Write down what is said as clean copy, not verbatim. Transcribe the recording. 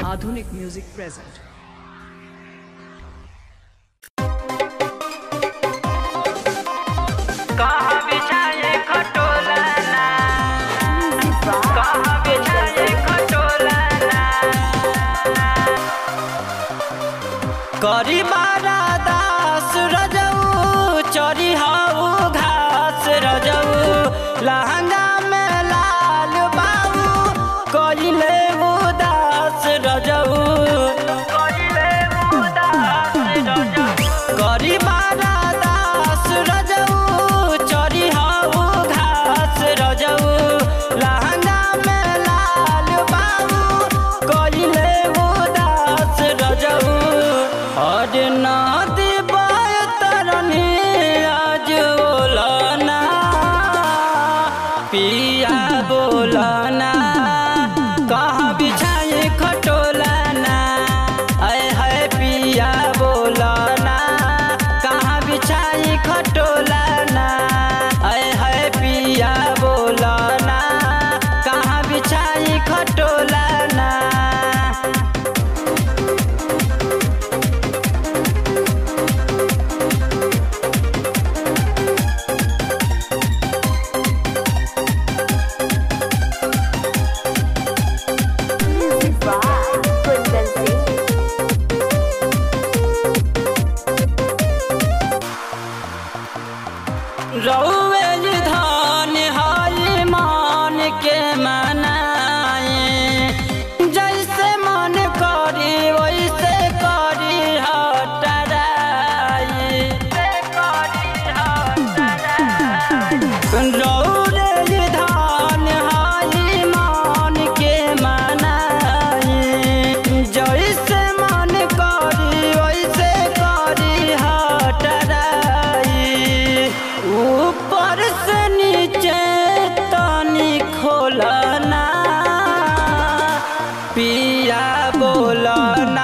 आधुनिक music present. कहाँ बिछाए खटोला ना, कहाँ बिछाए खटोला ना, करी बारा दास रजऊ चरी हाउ घास रजऊ लहंगा में लाल बाबू कइले उदास रजऊ कइले उदास रजऊ करी बारा दास रजऊ चरी हाउ घास रजऊ लहंगा में लाल बाबू कइले उदास रजऊ और नदी तरनी आज बोलना पिया बोलना कहाँ बिछाए खटोला ना आए है पिया बोलना कहाँ बिछाए खटोला ना आए है पिया बोलना कहाँ बिछाए खटोला ना। रउए धान हाई मान के मनाए जैसे मन करी वैसे करी हटराई रउए धान हाई मान के मनाए जैसे मन करी वैसे करी हटराई ऊपर से नीचे तानी खोलना पिया बोलना